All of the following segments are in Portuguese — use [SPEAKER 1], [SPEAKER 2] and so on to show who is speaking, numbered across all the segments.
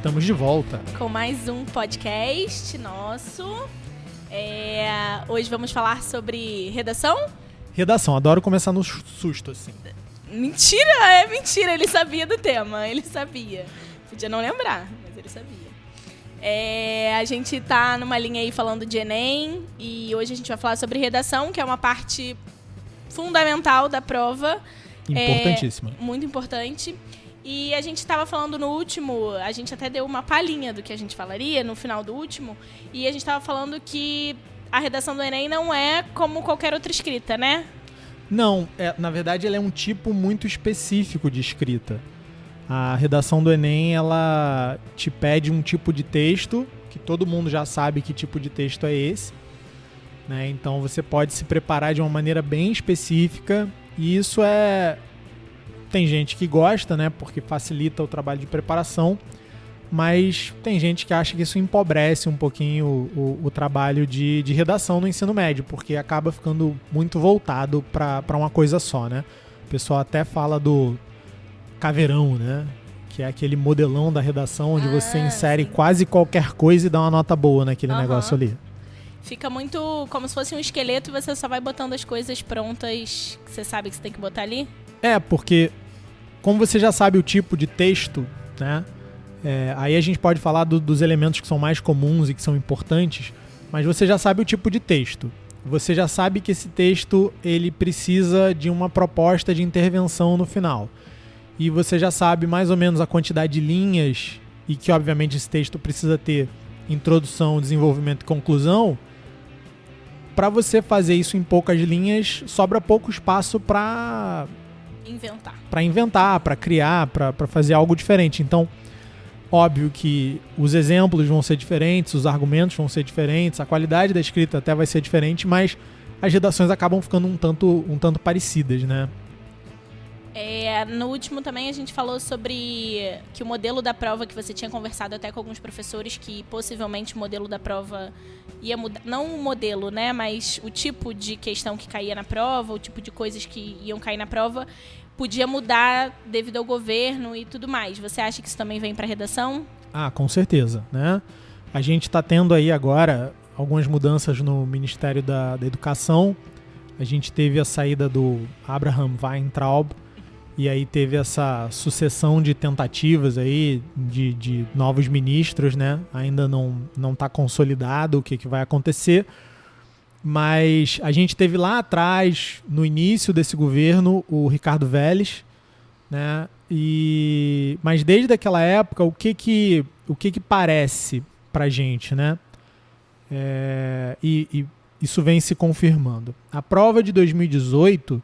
[SPEAKER 1] Estamos de volta
[SPEAKER 2] com mais um podcast nosso. Hoje vamos falar sobre redação?
[SPEAKER 1] Redação, adoro começar no susto, assim.
[SPEAKER 2] Mentira, ele sabia do tema, ele sabia. Podia não lembrar, mas ele sabia. A gente tá numa linha aí falando de Enem e hoje a gente vai falar sobre redação, que é uma parte fundamental da prova.
[SPEAKER 1] Importantíssima.
[SPEAKER 2] Muito importante. E a gente estava falando no último, a gente até deu uma palhinha do que a gente falaria no final do último, e a gente estava falando que a redação do Enem não é como qualquer outra escrita, né?
[SPEAKER 1] Não, na verdade ela é um tipo muito específico de escrita. A redação do Enem, ela te pede um tipo de texto, que todo mundo já sabe que tipo de texto é esse, né? Então você pode se preparar de uma maneira bem específica, e isso tem gente que gosta, né, porque facilita o trabalho de preparação, mas tem gente que acha que isso empobrece um pouquinho o trabalho de redação no ensino médio, porque acaba ficando muito voltado para uma coisa só, né? O pessoal até fala do caveirão, né? Que é aquele modelão da redação onde você insere quase qualquer coisa e dá uma nota boa naquele negócio ali.
[SPEAKER 2] Fica muito como se fosse um esqueleto e você só vai botando as coisas prontas que você sabe que você tem que botar ali?
[SPEAKER 1] Porque como você já sabe o tipo de texto, né? Aí a gente pode falar dos elementos que são mais comuns e que são importantes, mas você já sabe o tipo de texto. Você já sabe que esse texto ele precisa de uma proposta de intervenção no final. E você já sabe mais ou menos a quantidade de linhas e que, obviamente, esse texto precisa ter introdução, desenvolvimento e conclusão. Para você fazer isso em poucas linhas, sobra pouco espaço para inventar, para criar, para fazer algo diferente. Então, óbvio que os exemplos vão ser diferentes, os argumentos vão ser diferentes, a qualidade da escrita até vai ser diferente, mas as redações acabam ficando um tanto parecidas, né?
[SPEAKER 2] No último também a gente falou sobre que o modelo da prova, que você tinha conversado até com alguns professores, que possivelmente o modelo da prova ia mudar, não o modelo, né, mas o tipo de questão que caía na prova, o tipo de coisas que iam cair na prova, podia mudar devido ao governo e tudo mais. Você acha que isso também vem para a redação?
[SPEAKER 1] Com certeza, né? A gente está tendo aí agora algumas mudanças no Ministério da Educação. A gente teve a saída do Abraham Weintraub, e aí teve essa sucessão de tentativas aí de novos ministros, né? Ainda não está consolidado o que vai acontecer, mas a gente teve lá atrás, no início desse governo, o Ricardo Vélez, né? Mas desde aquela época, o que parece pra gente, né? E isso vem se confirmando. A prova de 2018...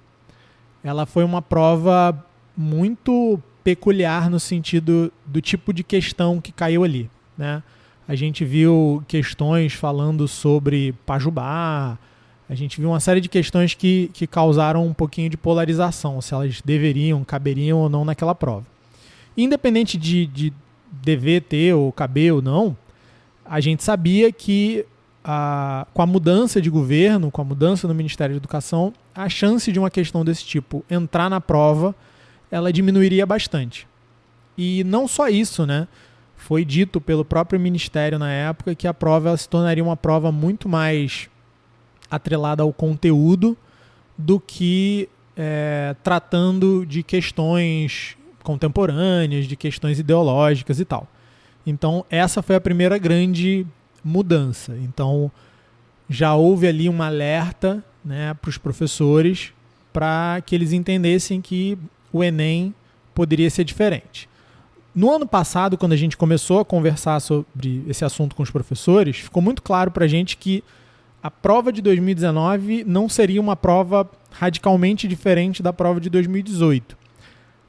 [SPEAKER 1] ela foi uma prova muito peculiar no sentido do tipo de questão que caiu ali, né? A gente viu questões falando sobre Pajubá, a gente viu uma série de questões que causaram um pouquinho de polarização, se elas caberiam ou não naquela prova. Independente de dever ter ou caber ou não, a gente sabia que com a mudança de governo, com a mudança no Ministério da Educação, a chance de uma questão desse tipo entrar na prova, ela diminuiria bastante. E não só isso, né? Foi dito pelo próprio Ministério na época que a prova ela se tornaria uma prova muito mais atrelada ao conteúdo do que tratando de questões contemporâneas, de questões ideológicas e tal. Então, essa foi a primeira grande mudança. Então, já houve ali um alerta, né, para os professores para que eles entendessem que o Enem poderia ser diferente. No ano passado, quando a gente começou a conversar sobre esse assunto com os professores, ficou muito claro para a gente que a prova de 2019 não seria uma prova radicalmente diferente da prova de 2018.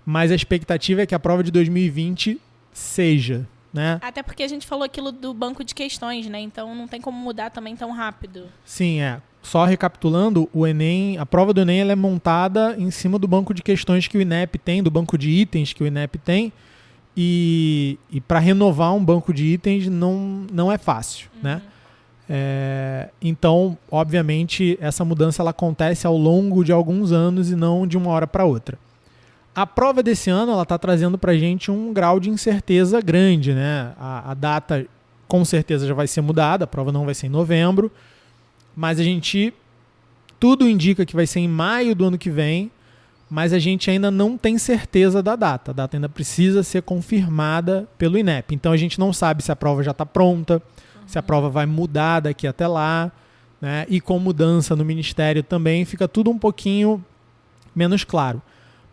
[SPEAKER 1] Mas a expectativa é que a prova de 2020 seja, né?
[SPEAKER 2] Até porque a gente falou aquilo do banco de questões, né? Então não tem como mudar também tão rápido.
[SPEAKER 1] Sim, Só recapitulando, o Enem, a prova do Enem ela é montada em cima do banco de questões que o INEP tem, do banco de itens que o INEP tem, e para renovar um banco de itens não é fácil, né? Então, obviamente, essa mudança ela acontece ao longo de alguns anos e não de uma hora para outra. A prova desse ano ela está trazendo para a gente um grau de incerteza grande, né? A data com certeza já vai ser mudada, a prova não vai ser em novembro, mas tudo indica que vai ser em maio do ano que vem, mas a gente ainda não tem certeza da data. A data ainda precisa ser confirmada pelo INEP. Então a gente não sabe se a prova já está pronta, se a prova vai mudar daqui até lá, né? E com mudança no Ministério também fica tudo um pouquinho menos claro.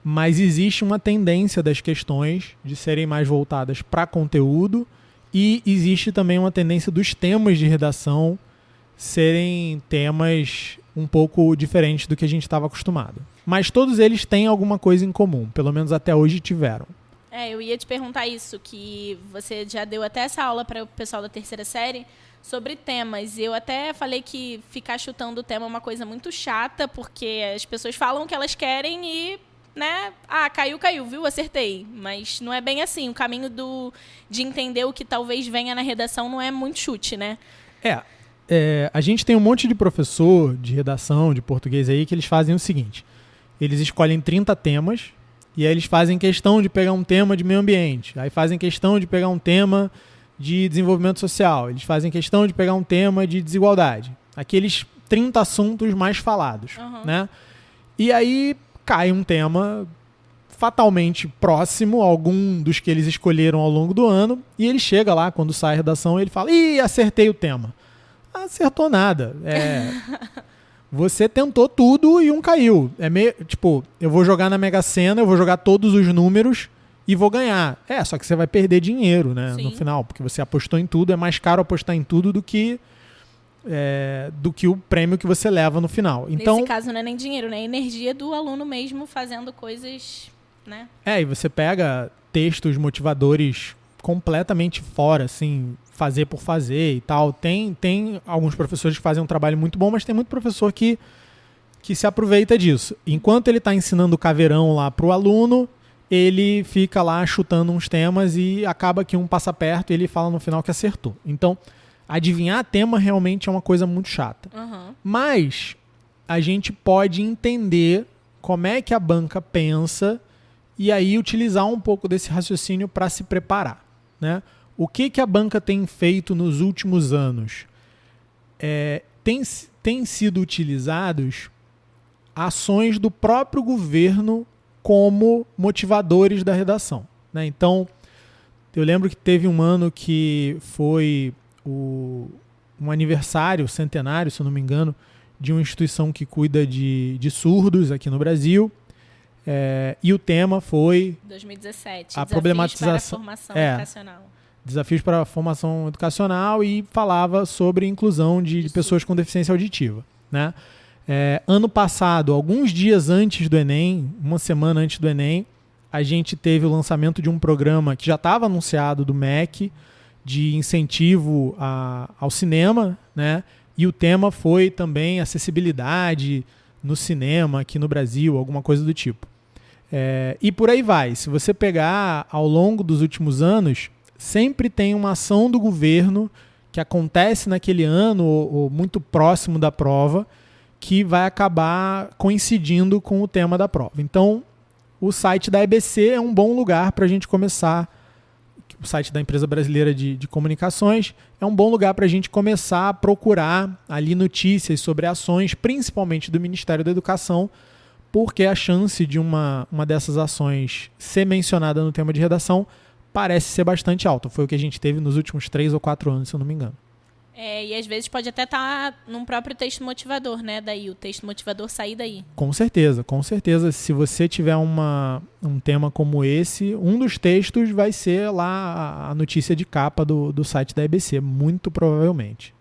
[SPEAKER 1] Mas existe uma tendência das questões de serem mais voltadas para conteúdo e existe também uma tendência dos temas de redação serem temas um pouco diferentes do que a gente estava acostumado. Mas todos eles têm alguma coisa em comum, pelo menos até hoje tiveram.
[SPEAKER 2] Eu ia te perguntar isso, que você já deu até essa aula para o pessoal da terceira série sobre temas. Eu até falei que ficar chutando o tema é uma coisa muito chata, porque as pessoas falam o que elas querem e, né, caiu, viu? Acertei. Mas não é bem assim. O caminho de entender o que talvez venha na redação não é muito chute, né?
[SPEAKER 1] A gente tem um monte de professor de redação, de português aí, que eles fazem o seguinte. Eles escolhem 30 temas e aí eles fazem questão de pegar um tema de meio ambiente. Aí fazem questão de pegar um tema de desenvolvimento social. Eles fazem questão de pegar um tema de desigualdade. Aqueles 30 assuntos mais falados, né? E aí cai um tema fatalmente próximo a algum dos que eles escolheram ao longo do ano e ele chega lá, quando sai a redação, ele fala: "Ih, acertei o tema". Acertou nada. Você tentou tudo e um caiu. É meio, tipo, eu vou jogar na Mega Sena, eu vou jogar todos os números e vou ganhar. Só que você vai perder dinheiro, né, no final, porque você apostou em tudo. É mais caro apostar em tudo do que o prêmio que você leva no final. Então,
[SPEAKER 2] nesse caso não é nem dinheiro, né? É energia do aluno mesmo fazendo coisas, né?
[SPEAKER 1] E você pega textos motivadores completamente fora, assim, fazer por fazer e tal. Tem alguns professores que fazem um trabalho muito bom, mas tem muito professor que se aproveita disso. Enquanto ele está ensinando o caveirão lá para o aluno, ele fica lá chutando uns temas e acaba que um passa perto e ele fala no final que acertou. Então, adivinhar tema realmente é uma coisa muito chata. Mas a gente pode entender como é que a banca pensa e aí utilizar um pouco desse raciocínio para se preparar, né? O que a banca tem feito nos últimos anos? Tem sido utilizados ações do próprio governo como motivadores da redação, né? Então, eu lembro que teve um ano que foi um aniversário centenário, se eu não me engano, de uma instituição que cuida de surdos aqui no Brasil. E o tema foi
[SPEAKER 2] 2017,
[SPEAKER 1] a problematização
[SPEAKER 2] para a formação educacional.
[SPEAKER 1] Desafios para a formação educacional e falava sobre inclusão de pessoas com deficiência auditiva, né? Ano passado, alguns dias antes do Enem, uma semana antes do Enem, a gente teve o lançamento de um programa que já estava anunciado do MEC, de incentivo ao cinema, né? E o tema foi também acessibilidade no cinema aqui no Brasil, alguma coisa do tipo. E por aí vai. Se você pegar ao longo dos últimos anos, sempre tem uma ação do governo que acontece naquele ano ou muito próximo da prova que vai acabar coincidindo com o tema da prova. Então, o site da EBC é um bom lugar para a gente começar. O site da Empresa Brasileira de Comunicações é um bom lugar para a gente começar a procurar ali notícias sobre ações, principalmente do Ministério da Educação, porque a chance de uma dessas ações ser mencionada no tema de redação parece ser bastante alta. Foi o que a gente teve nos últimos 3 ou 4 anos, se eu não me engano.
[SPEAKER 2] E às vezes pode até estar num próprio texto motivador, né? Daí, o texto motivador sair daí.
[SPEAKER 1] Com certeza, com certeza. Se você tiver um tema como esse, um dos textos vai ser lá a notícia de capa do site da EBC, muito provavelmente.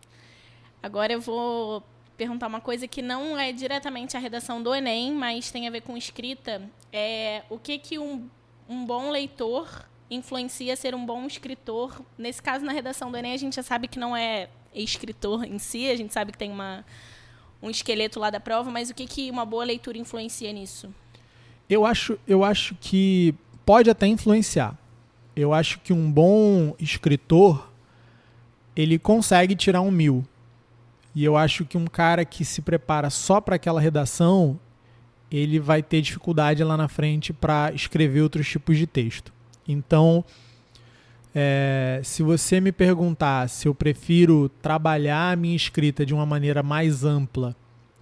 [SPEAKER 2] Agora eu vou perguntar uma coisa que não é diretamente a redação do Enem, mas tem a ver com escrita. O que um bom leitor influencia ser um bom escritor? Nesse caso, na redação do Enem, a gente já sabe que não é escritor em si, a gente sabe que tem um esqueleto lá da prova, mas o que uma boa leitura influencia nisso?
[SPEAKER 1] Eu acho que pode até influenciar. Eu acho que um bom escritor, ele consegue tirar 1.000. E eu acho que um cara que se prepara só para aquela redação, ele vai ter dificuldade lá na frente para escrever outros tipos de texto. Então, se você me perguntar se eu prefiro trabalhar a minha escrita de uma maneira mais ampla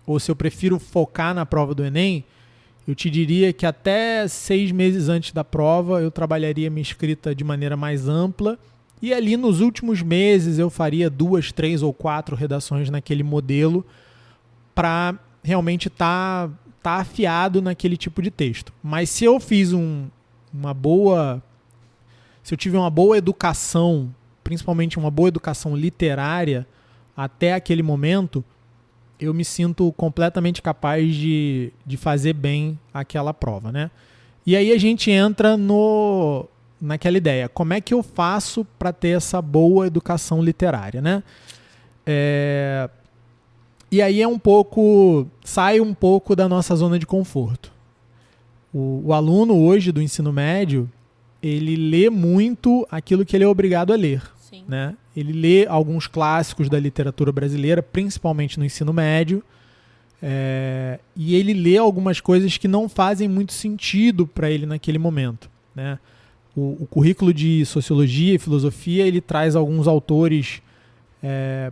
[SPEAKER 1] ou se eu prefiro focar na prova do Enem, eu te diria que até 6 meses antes da prova eu trabalharia minha escrita de maneira mais ampla e ali nos últimos meses eu faria 2, 3 ou 4 redações naquele modelo para realmente estar afiado naquele tipo de texto. Mas se eu fiz se eu tive uma boa educação, principalmente uma boa educação literária até aquele momento, eu me sinto completamente capaz de fazer bem aquela prova, né? E aí a gente entra naquela ideia, como é que eu faço para ter essa boa educação literária, né? E aí sai um pouco da nossa zona de conforto. O aluno hoje do ensino médio, ele lê muito aquilo que ele é obrigado a ler.
[SPEAKER 2] Sim.
[SPEAKER 1] Né? Ele lê alguns clássicos da literatura brasileira, principalmente no ensino médio, e ele lê algumas coisas que não fazem muito sentido para ele naquele momento. Né? O currículo de Sociologia e Filosofia, ele traz alguns autores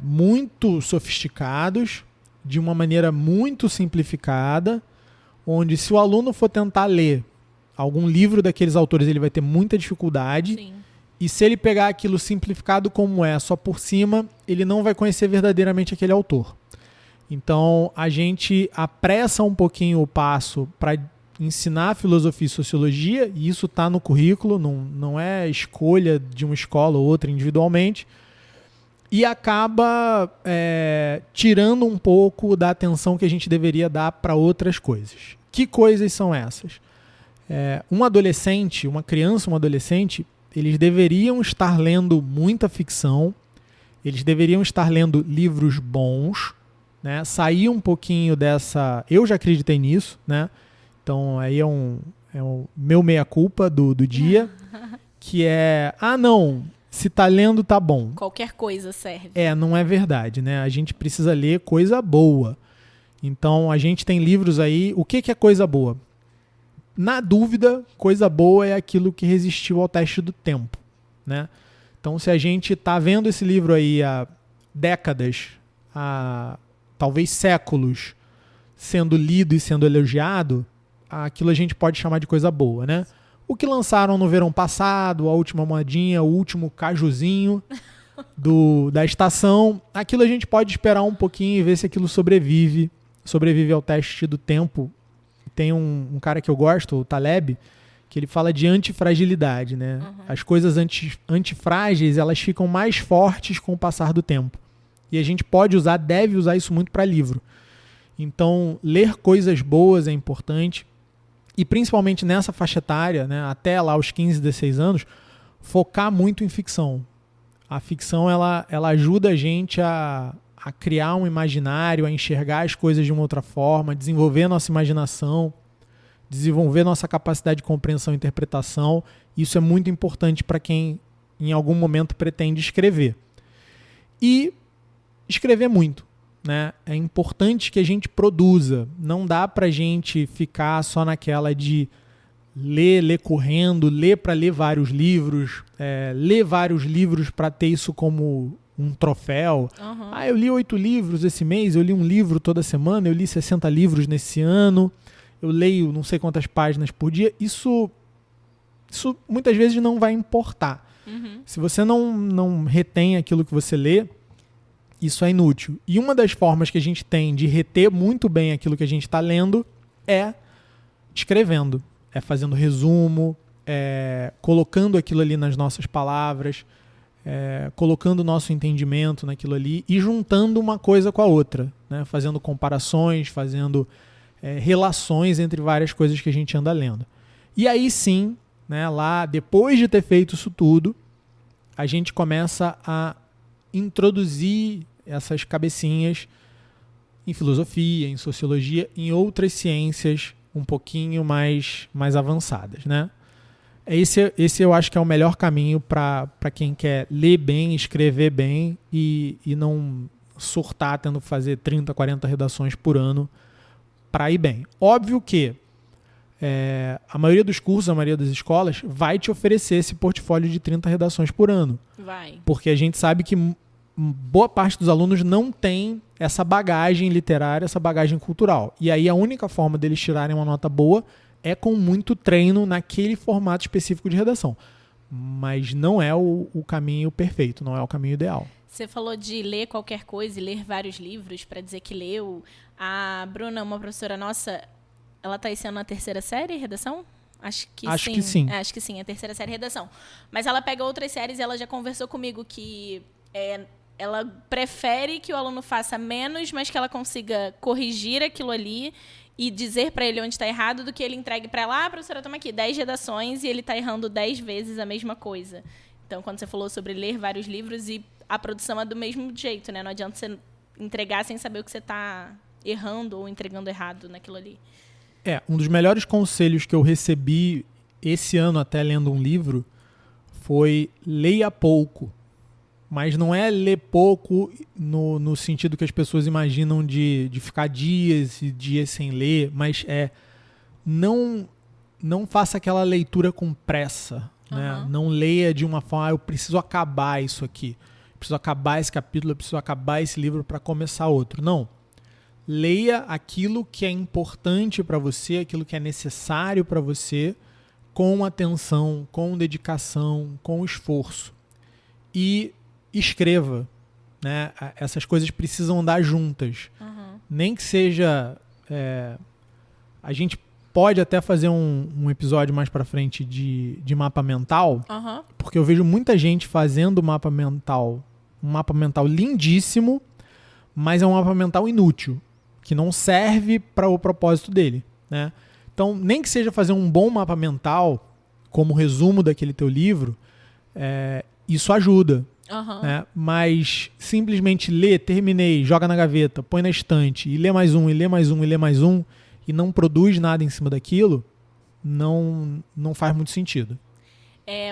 [SPEAKER 1] muito sofisticados, de uma maneira muito simplificada, onde se o aluno for tentar ler algum livro daqueles autores, ele vai ter muita dificuldade.
[SPEAKER 2] Sim.
[SPEAKER 1] E se ele pegar aquilo simplificado como só por cima, ele não vai conhecer verdadeiramente aquele autor. Então, a gente apressa um pouquinho o passo para ensinar filosofia e sociologia, e isso está no currículo, não é escolha de uma escola ou outra individualmente, e acaba tirando um pouco da atenção que a gente deveria dar para outras coisas. Que coisas são essas? Uma criança, um adolescente, eles deveriam estar lendo muita ficção, eles deveriam estar lendo livros bons, né? Sair um pouquinho dessa... Eu já acreditei nisso, né? Então aí é o meu meia-culpa do dia, que não, se tá lendo tá bom.
[SPEAKER 2] Qualquer coisa serve.
[SPEAKER 1] Não é verdade, né? A gente precisa ler coisa boa. Então a gente tem livros aí... O que é coisa boa? Na dúvida, coisa boa é aquilo que resistiu ao teste do tempo, né? Então, se a gente está vendo esse livro aí há décadas, há talvez séculos, sendo lido e sendo elogiado, aquilo a gente pode chamar de coisa boa, né? O que lançaram no verão passado, a última modinha, o último cajuzinho da estação, aquilo a gente pode esperar um pouquinho e ver se aquilo sobrevive ao teste do tempo. Tem um cara que eu gosto, o Taleb, que ele fala de antifragilidade, né? Uhum. As coisas antifrágeis, elas ficam mais fortes com o passar do tempo. E a gente deve usar isso muito para livro. Então, ler coisas boas é importante. E principalmente nessa faixa etária, né, até lá os 15, 16 anos, focar muito em ficção. A ficção, ela ajuda a gente a criar um imaginário, a enxergar as coisas de uma outra forma, desenvolver nossa imaginação, desenvolver nossa capacidade de compreensão e interpretação. Isso é muito importante para quem em algum momento pretende escrever. E escrever muito, né? É importante que a gente produza. Não dá para a gente ficar só naquela de ler correndo, ler para ler vários livros, ler vários livros para ter isso como um troféu. Uhum. Eu li 8 livros esse mês, eu li um livro toda semana, eu li 60 livros nesse ano, eu leio não sei quantas páginas por dia. Isso muitas vezes não vai importar. Uhum. Se você não retém aquilo que você lê, isso é inútil. E uma das formas que a gente tem de reter muito bem aquilo que a gente está lendo é escrevendo, fazendo resumo, colocando aquilo ali nas nossas palavras, colocando o nosso entendimento naquilo ali e juntando uma coisa com a outra, né? Fazendo comparações, fazendo relações entre várias coisas que a gente anda lendo. E aí sim, né, lá depois de ter feito isso tudo, a gente começa a introduzir essas cabecinhas em filosofia, em sociologia, em outras ciências um pouquinho mais avançadas, né? Esse eu acho que é o melhor caminho para quem quer ler bem, escrever bem e não surtar tendo que fazer 30, 40 redações por ano para ir bem. Óbvio que a maioria dos cursos, a maioria das escolas vai te oferecer esse portfólio de 30 redações por ano.
[SPEAKER 2] Vai.
[SPEAKER 1] Porque a gente sabe que boa parte dos alunos não tem essa bagagem literária, essa bagagem cultural. E aí a única forma deles tirarem uma nota boa é com muito treino naquele formato específico de redação. Mas não é o caminho perfeito, não é o caminho ideal.
[SPEAKER 2] Você falou de ler qualquer coisa e ler vários livros para dizer que leu. A Bruna, uma professora nossa, ela está esse ano na 3ª série, redação? Acho que sim. Acho que sim, a 3ª série, redação. Mas ela pega outras séries e ela já conversou comigo que ela prefere que o aluno faça menos, mas que ela consiga corrigir aquilo ali e dizer para ele onde está errado, do que ele entregue para ela, professora, toma aqui 10 redações e ele está errando 10 vezes a mesma coisa. Então, quando você falou sobre ler vários livros, e a produção é do mesmo jeito, né? Não adianta você entregar sem saber o que você está errando ou entregando errado naquilo ali.
[SPEAKER 1] Um dos melhores conselhos que eu recebi esse ano, até lendo um livro, foi leia pouco. Mas não é ler pouco no sentido que as pessoas imaginam de ficar dias e dias sem ler, mas não faça aquela leitura com pressa. Né? Não leia de uma forma, eu preciso acabar isso aqui, eu preciso acabar esse capítulo, eu preciso acabar esse livro para começar outro. Não. Leia aquilo que é importante para você, aquilo que é necessário para você, com atenção, com dedicação, com esforço. E escreva, né? Essas coisas precisam andar juntas. Nem que seja... a gente pode até fazer um episódio mais pra frente de mapa mental, porque eu vejo muita gente fazendo mapa mental, um mapa mental lindíssimo, mas é um mapa mental inútil, que não serve para o propósito dele, né? Então, nem que seja fazer um bom mapa mental, como resumo daquele teu livro, isso ajuda. Né? Mas simplesmente ler, terminei, joga na gaveta, põe na estante, e lê mais um, e lê mais um, e lê mais um, e não produz nada em cima daquilo, não faz muito sentido.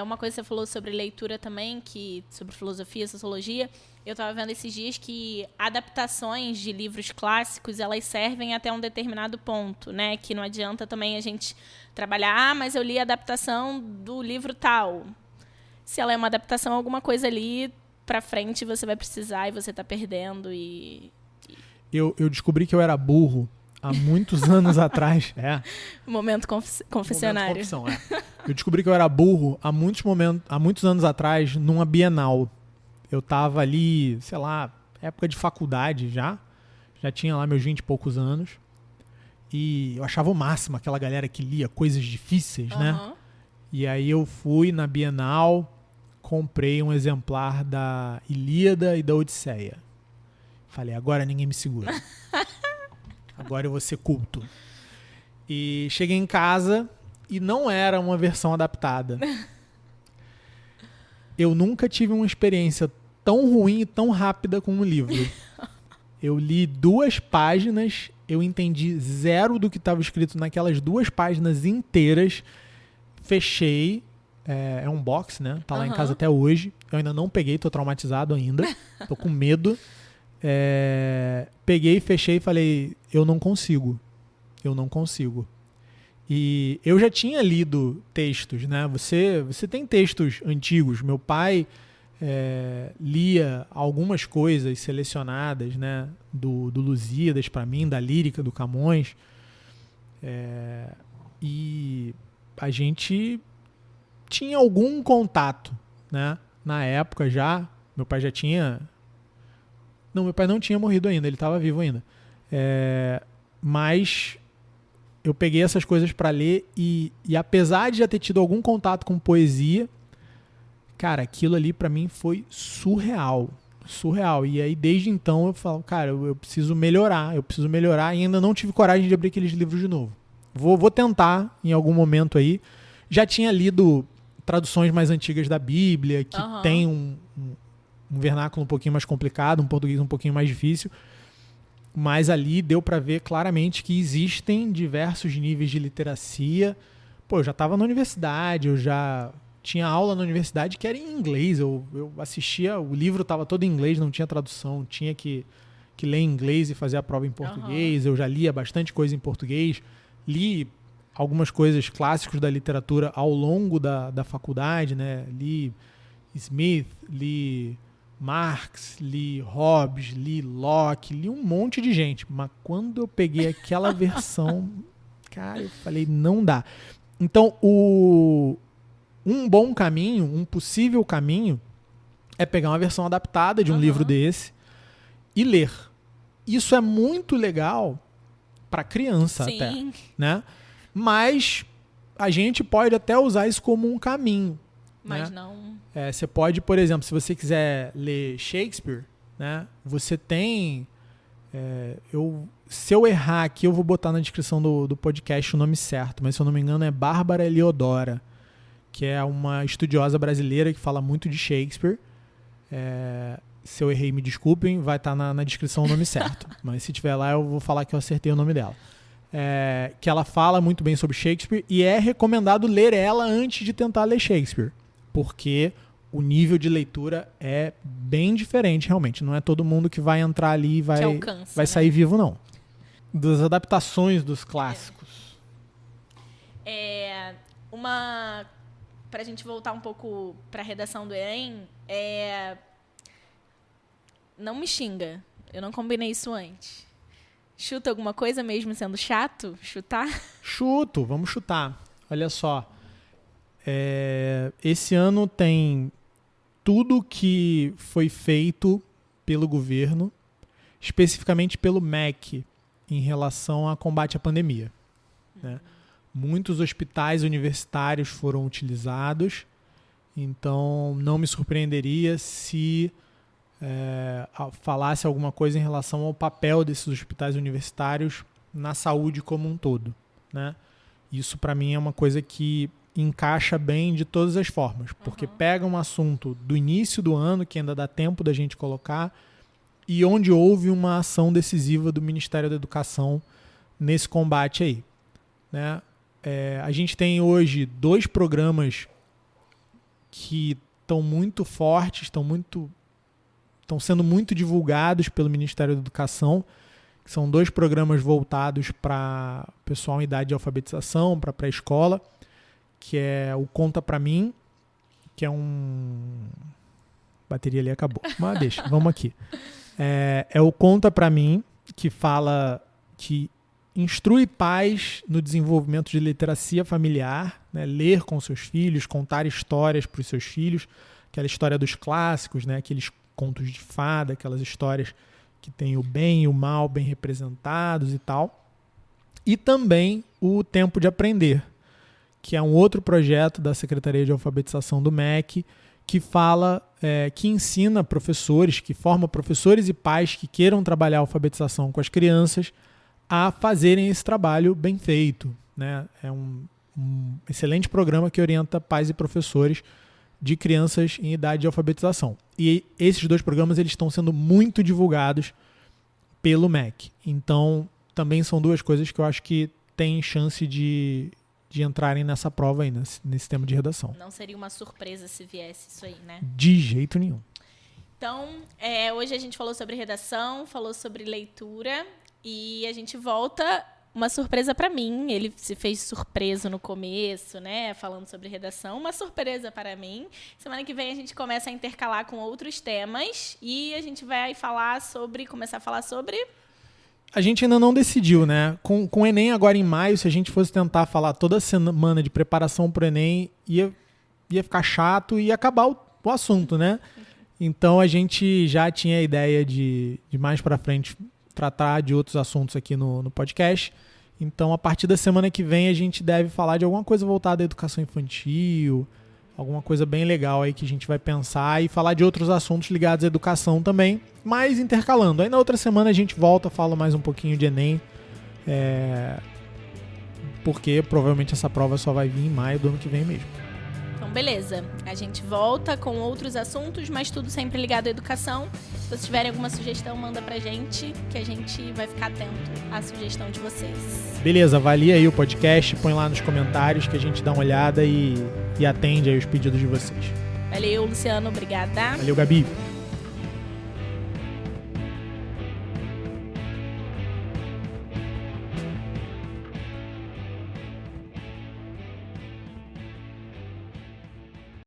[SPEAKER 2] Uma coisa que você falou sobre leitura também, sobre filosofia, sociologia, eu estava vendo esses dias que adaptações de livros clássicos, elas servem até um determinado ponto, né? Que não adianta também a gente trabalhar, mas eu li a adaptação do livro tal. Se ela é uma adaptação, alguma coisa ali pra frente você vai precisar e você tá perdendo.
[SPEAKER 1] Eu descobri que eu era burro há muitos anos atrás.
[SPEAKER 2] Momento confessionário.
[SPEAKER 1] Momento confissão, Eu descobri que eu era burro há muitos anos atrás, numa Bienal. Eu tava ali, sei lá, época de faculdade já tinha lá meus 20 e poucos anos. E eu achava o máximo aquela galera que lia coisas difíceis, né? E aí eu fui na Bienal, comprei um exemplar da Ilíada e da Odisseia. Falei, agora ninguém me segura. Agora eu vou ser culto. E cheguei em casa e não era uma versão adaptada. Eu nunca tive uma experiência tão ruim e tão rápida com um livro. Eu li 2 páginas, eu entendi 0 do que estava escrito naquelas 2 páginas inteiras. Fechei, é um box, né? Tá lá em casa até hoje. Eu ainda não peguei, tô traumatizado ainda. Tô com medo. Peguei, fechei e falei, eu não consigo. E eu já tinha lido textos, né? Você tem textos antigos. Meu pai lia algumas coisas selecionadas, né? Do Lusíadas para mim, da Lírica, do Camões. E a gente tinha algum contato, né? Na época já, meu pai já tinha... Não, meu pai não tinha morrido ainda, ele estava vivo ainda. Mas eu peguei essas coisas para ler e apesar de já ter tido algum contato com poesia, cara, aquilo ali para mim foi surreal. E aí desde então eu falo, cara, eu preciso melhorar e ainda não tive coragem de abrir aqueles livros de novo. Vou tentar em algum momento aí. Já tinha lido traduções mais antigas da Bíblia, que tem um vernáculo um pouquinho mais complicado, um português um pouquinho mais difícil, mas ali deu para ver claramente que existem diversos níveis de literacia. Eu já estava na universidade, eu já tinha aula na universidade que era em inglês, eu assistia, o livro estava todo em inglês, não tinha tradução, tinha que que ler em inglês e fazer a prova em português. Eu já lia bastante coisa em português. Li algumas coisas clássicos da literatura ao longo da faculdade, né? Li Smith, li Marx, li Hobbes, li Locke, li um monte de gente. Mas quando eu peguei aquela versão, cara, eu falei, não dá. Então, um bom caminho, um possível caminho, é pegar uma versão adaptada de um livro desse e ler. Isso é muito legal para criança.
[SPEAKER 2] Sim.
[SPEAKER 1] Até, né? Mas a gente pode até usar isso como um caminho.
[SPEAKER 2] Mas
[SPEAKER 1] né?
[SPEAKER 2] não...
[SPEAKER 1] Você pode, por exemplo, se você quiser ler Shakespeare, né? Você tem... se eu errar aqui, eu vou botar na descrição do podcast o nome certo, mas se eu não me engano é Bárbara Eliodora, que é uma estudiosa brasileira que fala muito de Shakespeare. Se eu errei, me desculpem, vai estar na descrição o nome certo. Mas se tiver lá, eu vou falar que eu acertei o nome dela. Que ela fala muito bem sobre Shakespeare e é recomendado ler ela antes de tentar ler Shakespeare, porque o nível de leitura é bem diferente, realmente. Não é todo mundo que vai entrar ali e vai sair vivo, não. Das adaptações dos clássicos.
[SPEAKER 2] Pra gente voltar um pouco pra redação do Enem, não me xinga. Eu não combinei isso antes. Chuta alguma coisa mesmo sendo chato? Chutar?
[SPEAKER 1] Chuto, vamos chutar. Olha só. Esse ano tem tudo que foi feito pelo governo, especificamente pelo MEC, em relação a combate à pandemia. Né? Muitos hospitais universitários foram utilizados, então não me surpreenderia se falasse alguma coisa em relação ao papel desses hospitais universitários na saúde como um todo. Né? Isso, para mim, é uma coisa que encaixa bem de todas as formas, porque pega um assunto do início do ano, que ainda dá tempo da gente colocar, e onde houve uma ação decisiva do Ministério da Educação nesse combate aí. Né? A gente tem hoje 2 programas que estão muito fortes, estão sendo muito divulgados pelo Ministério da Educação, que são 2 programas voltados para pessoal em idade de alfabetização, para pré-escola, que é o Conta Pra Mim, que é a bateria ali acabou, mas deixa, vamos aqui. É o Conta Pra Mim, que instrui pais no desenvolvimento de literacia familiar, né? Ler com seus filhos, contar histórias para os seus filhos, aquela história dos clássicos, né? Aqueles contos de fada, aquelas histórias que tem o bem e o mal bem representados e tal. E também o Tempo de Aprender, que é um outro projeto da Secretaria de Alfabetização do MEC, que que ensina professores, que forma professores e pais que queiram trabalhar a alfabetização com as crianças a fazerem esse trabalho bem feito. Né? É um excelente programa que orienta pais e professores de crianças em idade de alfabetização. E esses 2 programas eles estão sendo muito divulgados pelo MEC. Então, também são 2 coisas que eu acho que têm chance de entrarem nessa prova aí, nesse tema de redação.
[SPEAKER 2] Não seria uma surpresa se viesse isso aí, né?
[SPEAKER 1] De jeito nenhum.
[SPEAKER 2] Então, hoje a gente falou sobre redação, falou sobre leitura e a gente volta... Uma surpresa para mim, ele se fez surpreso no começo, né, falando sobre redação, uma surpresa para mim. Semana que vem a gente começa a intercalar com outros temas e a gente vai começar a falar sobre...
[SPEAKER 1] A gente ainda não decidiu, né? Com o Enem agora em maio, se a gente fosse tentar falar toda semana de preparação para o Enem, ia ficar chato e ia acabar o assunto, né? Então a gente já tinha a ideia de mais para frente tratar de outros assuntos aqui no podcast. Então, a partir da semana que vem, a gente deve falar de alguma coisa voltada à educação infantil, alguma coisa bem legal aí que a gente vai pensar e falar de outros assuntos ligados à educação também, mas intercalando. Aí na outra semana a gente volta, fala mais um pouquinho de Enem, porque provavelmente essa prova só vai vir em maio do ano que vem mesmo.
[SPEAKER 2] Então, beleza. A gente volta com outros assuntos, mas tudo sempre ligado à educação. Se vocês tiverem alguma sugestão, manda pra gente, que a gente vai ficar atento à sugestão de vocês.
[SPEAKER 1] Beleza, avalia aí o podcast, põe lá nos comentários que a gente dá uma olhada e atende aí os pedidos de vocês.
[SPEAKER 2] Valeu, Luciano. Obrigada.
[SPEAKER 1] Valeu, Gabi.